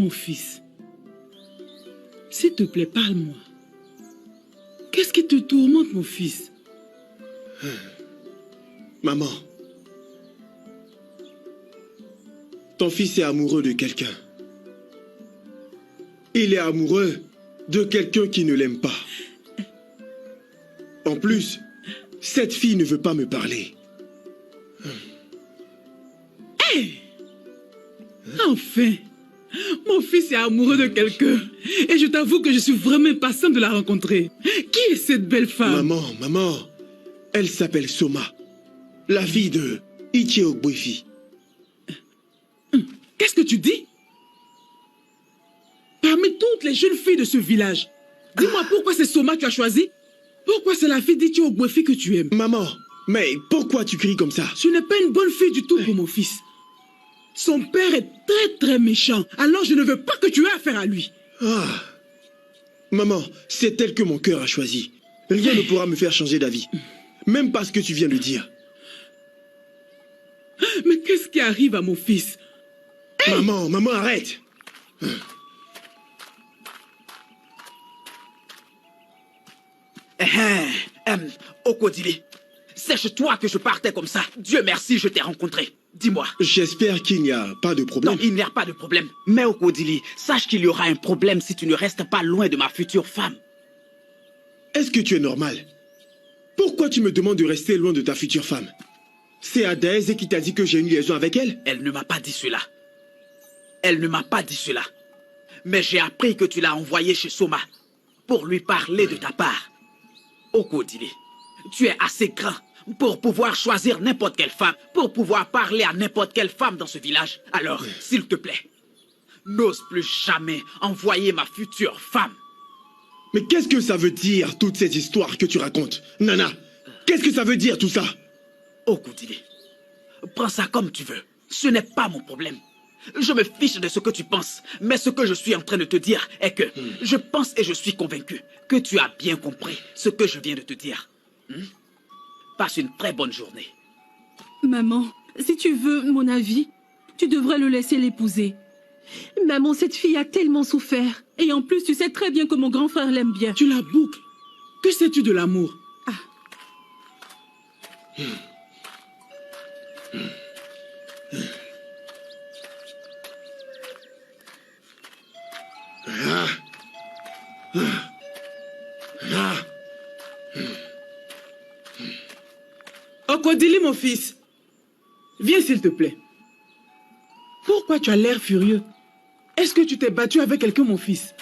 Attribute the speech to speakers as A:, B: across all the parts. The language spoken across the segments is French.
A: Mon fils, s'il te plaît, parle-moi. Qu'est-ce qui te tourmente, mon fils?
B: Maman, ton fils est amoureux de quelqu'un. Il est amoureux de quelqu'un qui ne l'aime pas. En plus, cette fille ne veut pas me parler.
A: Hey! Enfin, mon fils est amoureux de quelqu'un. Et je t'avoue que je suis vraiment impatiente de la rencontrer. Qui est cette belle femme?
B: Maman, elle s'appelle Soma, la fille de Ichie Ogbuefi.
A: Qu'est-ce que tu dis? Parmi toutes les jeunes filles de ce village, dis-moi pourquoi c'est Soma que tu as choisi? Pourquoi c'est la fille d'Ichie Ogbuefi que tu aimes?
B: Maman, mais pourquoi tu cries comme ça?
A: Ce n'est pas une bonne fille du tout pour mon fils. Son père est très méchant, alors je ne veux pas que tu aies affaire à lui.
B: Ah, maman, c'est elle que mon cœur a choisi. Rien ne pourra me faire changer d'avis, même pas ce que tu viens de dire.
A: Mais qu'est-ce qui arrive à mon fils?
B: Hey! Maman, arrête!
C: Okodili, c'est chez toi que je partais comme ça. Dieu merci, je t'ai rencontré. Dis-moi.
B: J'espère qu'il n'y a pas de problème.
C: Non, il n'y a pas de problème. Mais Okodili, sache qu'il y aura un problème si tu ne restes pas loin de ma future femme.
B: Est-ce que tu es normal? Pourquoi tu me demandes de rester loin de ta future femme? C'est Adaeze qui t'a dit que j'ai une liaison avec elle?
C: Elle ne m'a pas dit cela. Elle ne m'a pas dit cela. Mais j'ai appris que tu l'as envoyée chez Soma pour lui parler de ta part. Okodili, tu es assez grand pour pouvoir choisir n'importe quelle femme, pour pouvoir parler à n'importe quelle femme dans ce village. Alors, s'il te plaît, n'ose plus jamais envoyer ma future femme.
B: Mais qu'est-ce que ça veut dire, toutes ces histoires que tu racontes? Nana, qu'est-ce que ça veut dire tout ça?
C: Okodili, prends ça comme tu veux. Ce n'est pas mon problème. Je me fiche de ce que tu penses. Mais ce que je suis en train de te dire est que je pense et je suis convaincu que tu as bien compris ce que je viens de te dire. Passe une très bonne journée.
D: Maman, si tu veux mon avis, tu devrais le laisser l'épouser. Maman, cette fille a tellement souffert. Et en plus, tu sais très bien que mon grand frère l'aime bien.
A: Tu la boucles. Que sais-tu de l'amour? Okodili, mon fils. Viens s'il te plaît. Pourquoi tu as l'air furieux? Est-ce que tu t'es battu avec quelqu'un, mon fils?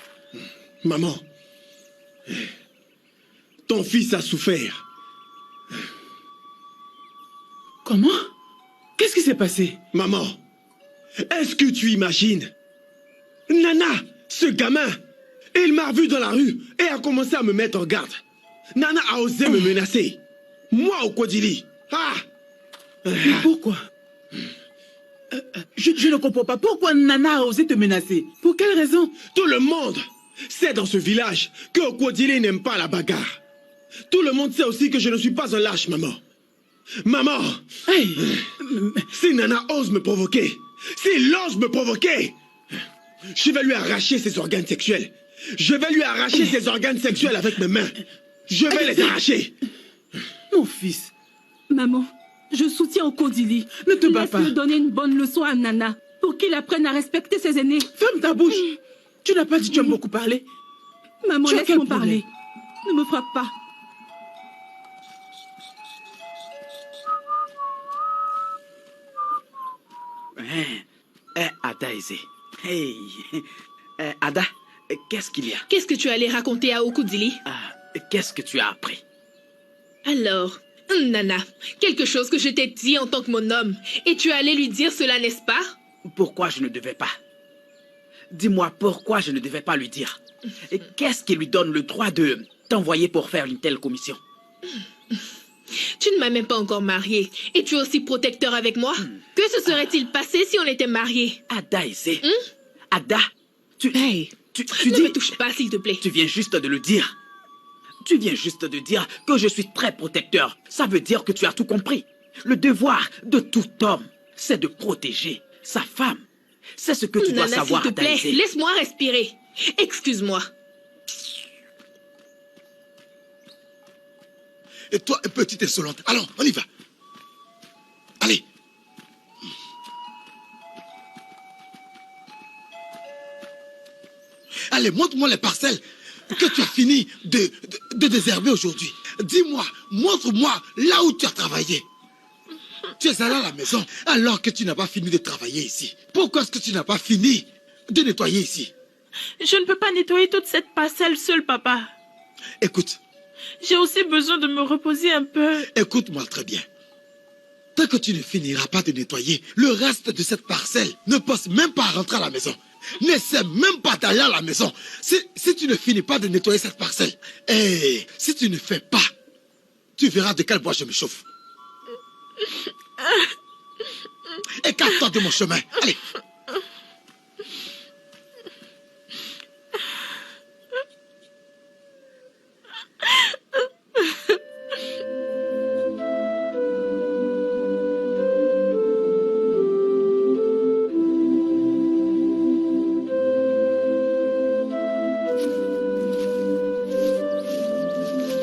B: Maman, ton fils a souffert.
A: Comment? Qu'est-ce qui s'est passé?
B: Maman, est-ce que tu imagines? Nana, ce gamin, il m'a revu dans la rue et a commencé à me mettre en garde. Nana a osé me menacer. Moi, Okodili.
A: Mais pourquoi? Je ne comprends pas. Pourquoi Nana a osé te menacer? Pour quelle raison?
B: Tout le monde sait dans ce village que Okodili n'aime pas la bagarre. Tout le monde sait aussi que je ne suis pas un lâche, maman. Maman,
A: Hey.
B: si Nana ose me provoquer, s'il ose me provoquer, je vais lui arracher ses organes sexuels. Je vais lui arracher ses organes sexuels avec mes mains. Je vais les arracher.
A: Mon fils.
D: Maman, je soutiens Okodili.
A: Ne te bats pas.
D: Laisse-le donner une bonne leçon à Nana pour qu'il apprenne à respecter ses aînés.
A: Ferme ta bouche. Tu n'as pas dit que tu aimes beaucoup parler?
D: Maman,
A: Tu as quel
D: laisse-moi
A: problème?
D: parler. Ne me frappe pas.
C: Adaeze. Hey. Ada, qu'est-ce qu'il y a?
E: Qu'est-ce que tu allais raconter à Okodili?
C: Qu'est-ce que tu as appris?
E: Alors, Nana, quelque chose que je t'ai dit en tant que mon homme. Et tu allais lui dire cela, n'est-ce pas?
C: Pourquoi je ne devais pas? Dis-moi pourquoi je ne devais pas lui dire. Et qu'est-ce qui lui donne le droit de t'envoyer pour faire une telle commission?
E: Tu ne m'as même pas encore mariée. Et tu es aussi protecteur avec moi? Que se serait-il passé si on était mariés?
C: Adaeze. Ada,
E: Hey,
C: tu
E: ne
C: dis...
E: me touche pas, s'il te plaît.
C: Tu viens juste de le dire. Tu viens juste de dire que je suis très protecteur. Ça veut dire que tu as tout compris. Le devoir de tout homme, c'est de protéger sa femme. C'est ce que tu dois
E: Nana,
C: savoir,
E: s'il te plaît,
C: Daisy.
E: laisse-moi respirer. Excuse-moi.
F: Et toi, petite insolente, allons, on y va. Allez. Allez, montre-moi les parcelles que tu as fini de désherber aujourd'hui. Dis-moi, montre-moi là où tu as travaillé. Tu es allé à la maison alors que tu n'as pas fini de travailler ici. Pourquoi est-ce que tu n'as pas fini de nettoyer ici?
G: Je ne peux pas nettoyer toute cette parcelle seule, papa.
F: Écoute,
G: J'ai aussi besoin de me reposer un peu.
F: écoute-moi très bien. Tant que tu ne finiras pas de nettoyer le reste de cette parcelle, ne pense même pas à rentrer à la maison. N'essaie même pas d'aller à la maison. Si tu ne finis pas de nettoyer cette parcelle, et si tu ne fais pas, tu verras de quel bois je me chauffe. Écarte-toi de mon chemin. Allez.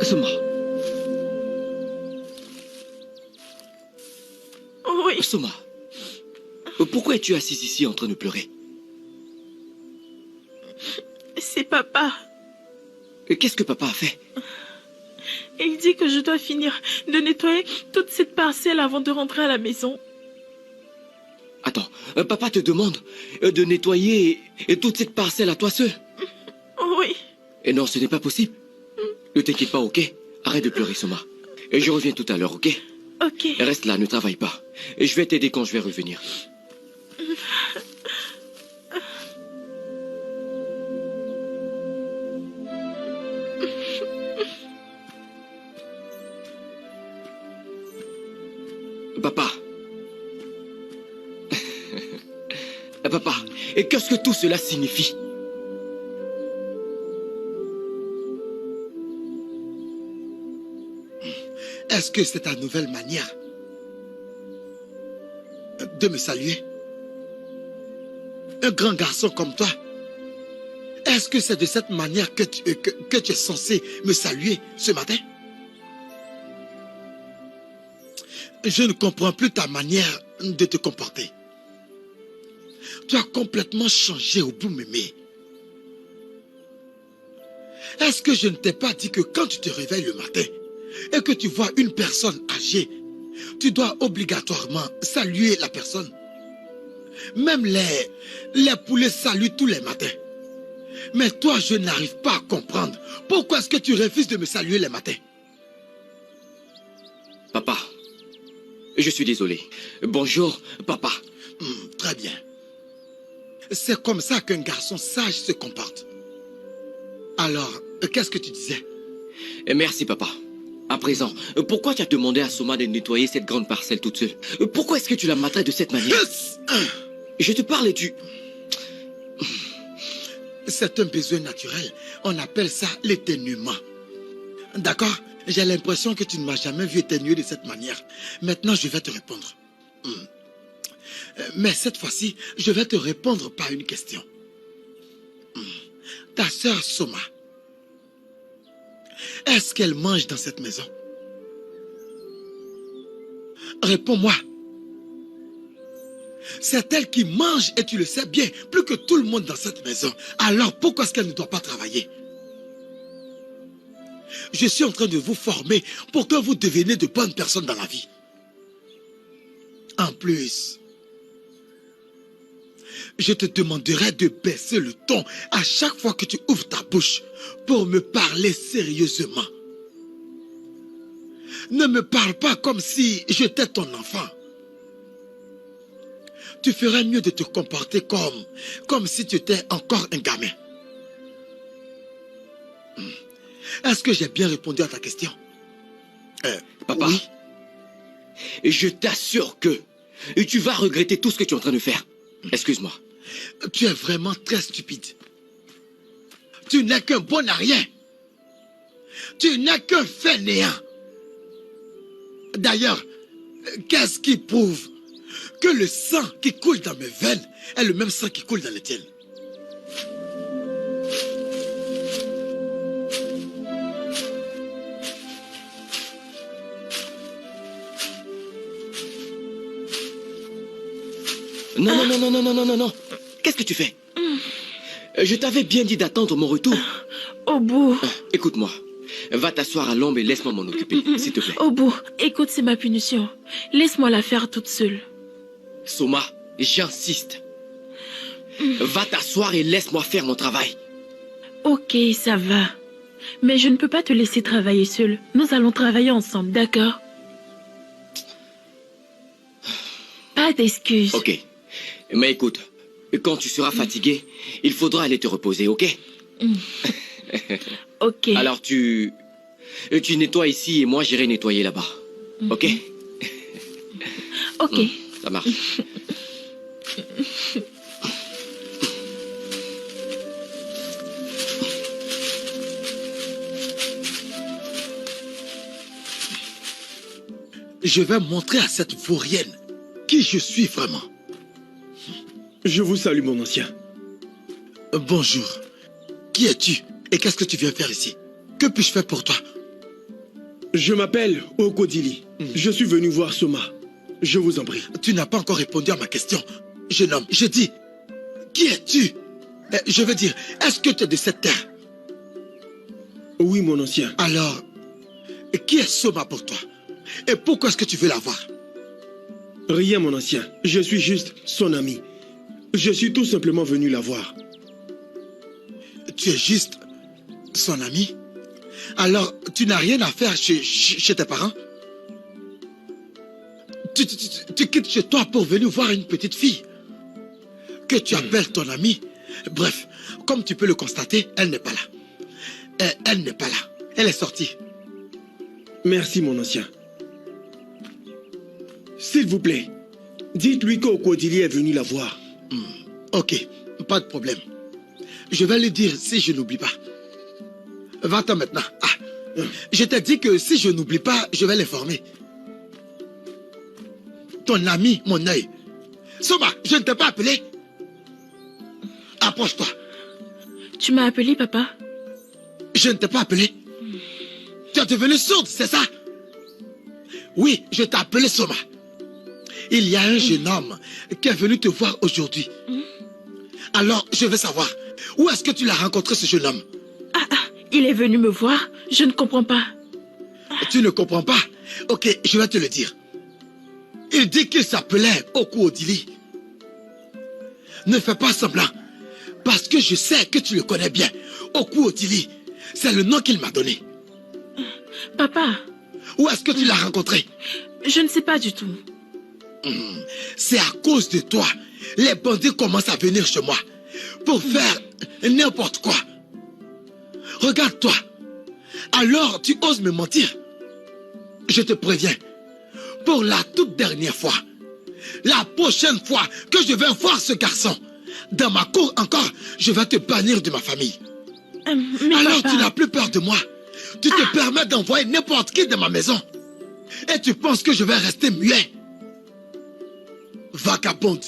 H: Soma.
G: Oui,
H: Soma. Pourquoi es-tu assise ici en train de pleurer?
G: c'est papa.
H: Qu'est-ce que papa a fait?
G: Il dit que je dois finir de nettoyer toute cette parcelle avant de rentrer à la maison.
H: Attends, papa te demande de nettoyer toute cette parcelle à toi seul?
G: Oui,
H: Et non, ce n'est pas possible. Ne t'inquiète pas, ok? Arrête de pleurer, Soma. Et je reviens tout à l'heure, ok?
G: ok.
H: Reste là, ne travaille pas. Et je vais t'aider quand je vais revenir. Papa. Papa, et qu'est-ce que tout cela signifie?
F: Est-ce que c'est ta nouvelle manière de me saluer? Un grand garçon comme toi, est-ce que c'est de cette manière que tu es censé me saluer ce matin? Je ne comprends plus ta manière de te comporter. Tu as complètement changé au bout, mémé. Est-ce que je ne t'ai pas dit que quand tu te réveilles le matin et que tu vois une personne âgée, tu dois obligatoirement saluer la personne? Même les poulets saluent tous les matins. Mais toi, je n'arrive pas à comprendre. Pourquoi est-ce que tu refuses de me saluer les matins?
H: Papa, je suis désolé. Bonjour, papa.
F: Très bien. C'est comme ça qu'un garçon sage se comporte. Alors, qu'est-ce que tu disais?
H: Merci, papa. À présent, pourquoi tu as demandé à Soma de nettoyer cette grande parcelle toute seule? Pourquoi est-ce que tu la maltraites de cette manière? Je te parle et tu...
F: C'est un besoin naturel. On appelle ça l'éternuement. D'accord? J'ai l'impression que tu ne m'as jamais vu éternuer de cette manière. Maintenant, je vais te répondre. Mais cette fois-ci, je vais te répondre par une question. Ta sœur Soma, est-ce qu'elle mange dans cette maison? Réponds-moi. C'est elle qui mange et tu le sais bien, plus que tout le monde dans cette maison. Alors pourquoi est-ce qu'elle ne doit pas travailler? Je suis en train de vous former pour que vous deveniez de bonnes personnes dans la vie. En plus, je te demanderai de baisser le ton à chaque fois que tu ouvres ta bouche pour me parler sérieusement. Ne me parle pas comme si j'étais ton enfant. Tu ferais mieux de te comporter comme si tu étais encore un gamin. Est-ce que j'ai bien répondu à ta question?
H: Papa,
F: oui.
H: Je t'assure que tu vas regretter tout ce que tu es en train de faire. Excuse-moi.
F: Tu es vraiment très stupide. Tu n'es qu'un bon à rien. Tu n'es qu'un fainéant. D'ailleurs, qu'est-ce qui prouve que le sang qui coule dans mes veines est le même sang qui coule dans les tiennes.
H: Non. Qu'est-ce que tu fais? Je t'avais bien dit d'attendre mon retour.
G: Obu.
H: Écoute-moi. Va t'asseoir à l'ombre et laisse-moi m'en occuper, s'il te plaît.
G: Obu, écoute, c'est ma punition. Laisse-moi la faire toute seule.
H: Soma, j'insiste. Va t'asseoir et laisse-moi faire mon travail.
G: Ok, ça va. Mais je ne peux pas te laisser travailler seule. Nous allons travailler ensemble, d'accord? Pas d'excuses.
H: Ok. Mais écoute, quand tu seras fatigué, il faudra aller te reposer, ok?
G: Ok.
H: Alors tu nettoies ici et moi j'irai nettoyer là-bas. Ok?
G: Ok.
H: Ça marche.
F: Je vais montrer à cette vaurienne qui je suis vraiment.
B: Je vous salue, mon ancien.
F: Bonjour. Qui es-tu et qu'est-ce que tu viens faire ici? Que puis-je faire pour toi?
B: Je m'appelle Okodili. Je suis venu voir Soma. Je vous en prie.
F: Tu n'as pas encore répondu à ma question, jeune homme. Je dis, qui es-tu? Je veux dire, est-ce que tu es de cette terre?
B: Oui, mon ancien.
F: Alors, qui est Soma pour toi? Et pourquoi est-ce que tu veux la voir?
B: Rien, mon ancien. Je suis juste son ami. Je suis tout simplement venu la voir.
F: Tu es juste son ami? Alors, tu n'as rien à faire chez tes parents? Tu quittes chez toi pour venir voir une petite fille que tu appelles ton amie. Bref, comme tu peux le constater, elle n'est pas là. Elle n'est pas là. Elle est sortie.
B: Merci, mon ancien. S'il vous plaît, dites-lui qu'Okodili est venu la voir.
F: Ok, pas de problème. Je vais lui dire si je n'oublie pas. Va-t'en maintenant. Je t'ai dit que si je n'oublie pas, je vais l'informer. Ton ami, mon œil. Soma, je ne t'ai pas appelé. Approche-toi.
G: Tu m'as appelé, papa?
F: Je ne t'ai pas appelé. Tu es devenu sourde, c'est ça? Oui, je t'ai appelé Soma. Il y a un jeune homme qui est venu te voir aujourd'hui. Alors, je veux savoir, où est-ce que tu l'as rencontré, ce jeune homme?
G: Il est venu me voir? Je ne comprends pas.
F: Tu ne comprends pas? Ok, je vais te le dire. Il dit qu'il s'appelait Okodili. Ne fais pas semblant, parce que je sais que tu le connais bien. Okodili, c'est le nom qu'il m'a donné.
G: Papa.
F: Où est-ce que tu l'as rencontré?
G: Je ne sais pas du tout.
F: C'est à cause de toi. Les bandits commencent à venir chez moi pour faire n'importe quoi. Regarde-toi. Alors tu oses me mentir. Je te préviens. Pour la toute dernière fois. La prochaine fois que je vais voir ce garçon dans ma cour encore, je vais te bannir de ma famille.
G: Mais
F: alors
G: papa...
F: tu n'as plus peur de moi. Tu te permets d'envoyer n'importe qui dans ma maison. Et tu penses que je vais rester muet? Vagabonde.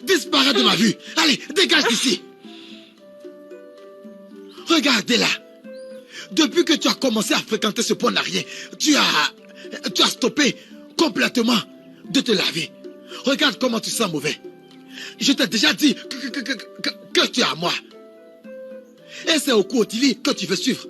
F: Disparais de ma vue. Allez, dégage d'ici. Regardez-la. Depuis que tu as commencé à fréquenter ce pont d'arrière, tu as stoppé complètement de te laver. Regarde comment tu sens mauvais. Je t'ai déjà dit que tu es à moi. Et c'est Okodili que tu veux suivre.